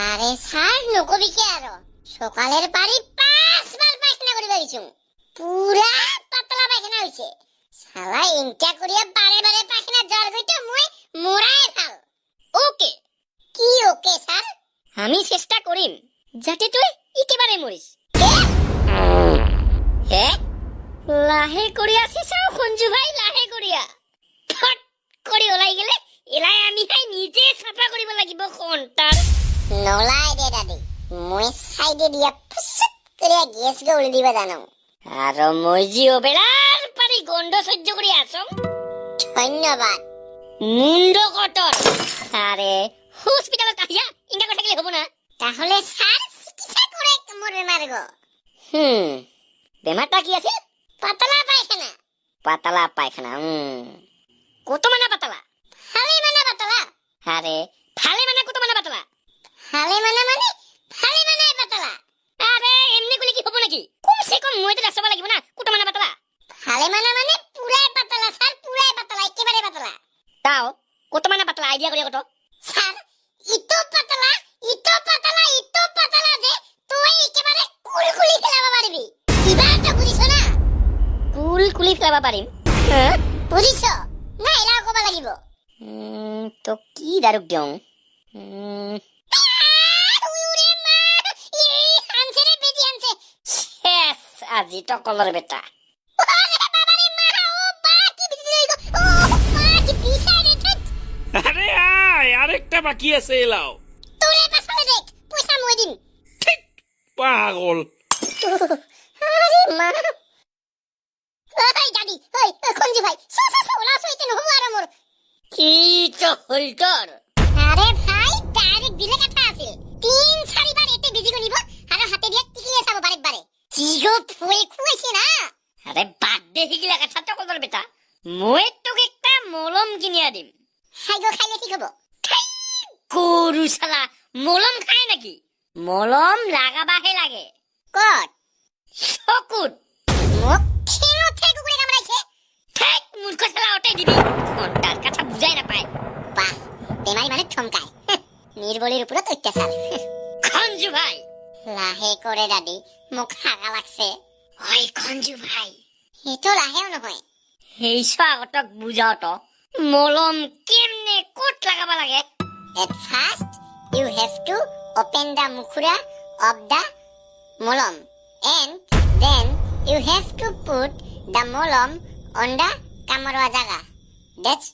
আরে স্যার নকবি কে আরো সকালের পারি 5 বার পায়খানা করে বেরিয়েছু পুরা পাতলা পায়খানা হইছে শালা ইনকা করিয়া বারে বারে পায়খানা জল গইতে মুই মোরায় খাও ওকে কি ওকে স্যার আমি চেষ্টা করিম যাতে তুই একেবারে মরিস হে লাহে করিয়া আছিস খঞ্জু ভাই লাহে করিয়া ফট কৰি ওলাই গেলে এলাই আমি খাই নিজে সাফা কৰিব লাগিব কোনটাৰ নলাই দে দাদি মই সাইডে দিয়া ফুসুত করিয়া গ্যাস গে উলি দিবা জানো আর মই জিও বেলার পারি গন্ধ সহ্য করি আসম ধন্যবাদ মুন্ড কটর আরে হসপিটালত আহিয়া ইংগা কথা গেলে হবো না তাহলে স্যার চিকিৎসা করে মোর বেমার গো বেমারটা কি আছে পাতলা পায়খানা কত মানা পাতলা ফালে মানা পাতলা আরে ফালে মানা কত মানা পাতলা ফালে মানা মানে ফালে মানাই পাতলা আরে এমনি কইলে কি হবো নাকি কমসে কম মই তো রাসবা লাগিব না কত মানা পাতলা ফালে মানা মানে পুরাই পাতলা স্যার পুরাই পাতলা একেবারে পাতলা তাও কত মানা পাতলা আইডিয়া করিয়া কত স্যার ইতো পাতলা যে তুই একেবারে কুলকুলি খেলাবা পারবি এবার তো বুঝিছ না কুলকুলি খেলাবা পারিম হ্যাঁ বুঝিছ না এলা কবা লাগিব তো কি দারুক দিও আজি টকলৰ বেটা আরে আয় আরেকটা বাকি আছে এলাও তোরে পাছলে দেখ পয়সা মই দিম ঠিক পাগল আরে মা ওই দাদি ওই খঞ্জু ভাই ওলা সইতে নহব আর মোর কি তো হলতর আরে ভাই ডাইরেক্ট দিলে কথা আছে 3-4 বার এতে বিজি গনিব আর হাতে দিয়া টিকিয়ে যাব বারে জিগো ফুয়ে খুইছে না আরে বাদ দে হিগলা কথা তো কল বেটা মই তোক একটা মলম কিনিয়া দিম হাইগো খাইলে ঠিক হবো গরু শালা মলম খায় নাকি মলম লাগাবাহে লাগে কত চকুত মোক খেলো থেকে করে কামড়াইছে ঠিক মূর্খ শালা ওটাই দিবি কোনটার কথা বুঝাই না পায় বাহ বেমারি মানে ঠমকায় নির্বলির উপর অত্যাচার খঞ্জু ভাই লাহে করে দাদি মোক হাগা লাগছে ওই খঞ্জু ভাই এতো লাহেও নহয় এই স্বাগতক বুঝাও তো মলম কেমনে কোট লাগাবা লাগে at first you have to open the mukhura of the molom and then you have to put the molom on the kamarwa jaga that's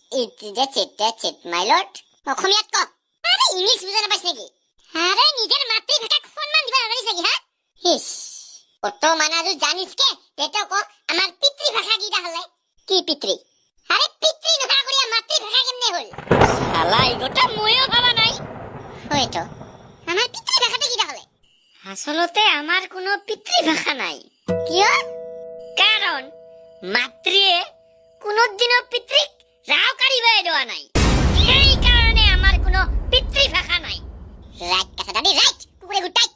it my lord অসমীয়াত ক আরে ইংলিশ বুঝা না পাইছ নাকি আরে নিজের মাতৃভাষাক সম্মান দিবা জানিস নাকি হ্যাঁ হিস কত মানাজু জানিস কে এটা ক আমার পিতৃভাষা কিটা হলে কি পিতৃ আরে পিতৃ নহা করিয়া মাতৃভাষা কেমনে হল শালা এগোটা মইও ভাবা নাই হয়তো আমার পিতৃভাষাটা কিটা হলে আসলতে আমার কোনো পিতৃভাষা নাই কিয় কারণ মাতৃয়ে কোনদিনও পিতৃক রাও কারিবাই দেওয়া নাই এই কারণে আমার কোনো পিতৃভাষা নাই রাইট কথা দাদি রাইট কুকুরে গুটাই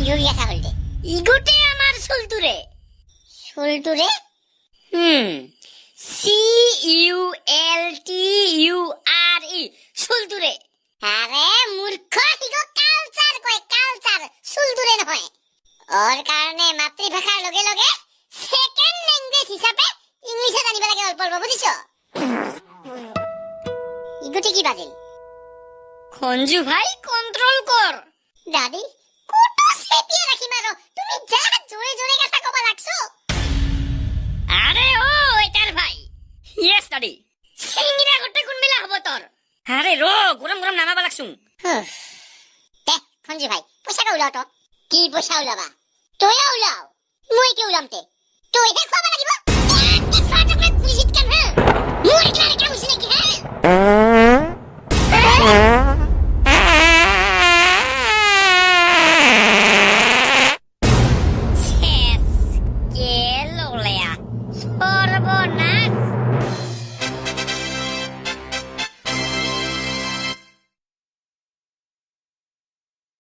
ইউরিয়া হল দে ইগোটে আমার সুলতুরে CULTURE সুলতুরে আরে মূর্খ হিগো কালচার কয় কালচার সুলতুরে নহয় ওর কারণে মাতৃভাষার লগে লগে সেকেন্ড ল্যাঙ্গুয়েজ হিসাবে ইংলিশে জানিবা লাগে অল্প অল্প বুঝিছ ইগোটে কি বাজেল খঞ্জু ভাই কন্ট্রোল কর দাদি কত সেপিয়া রাখি মারো তুমি যা জোরে জোরে কথা কবা লাগছো আরে ও এটার ভাই ইয়েস দাদি সিংগিরা গটে কোন বেলা হবো তোর আরে রো গরম গরম নামাবা লাগছুম দে খঞ্জু ভাই পয়সা উলাও তো কি পয়সা উলাবা তুই উলাও মই কি উলামতে তুই হে খাবা লাগিব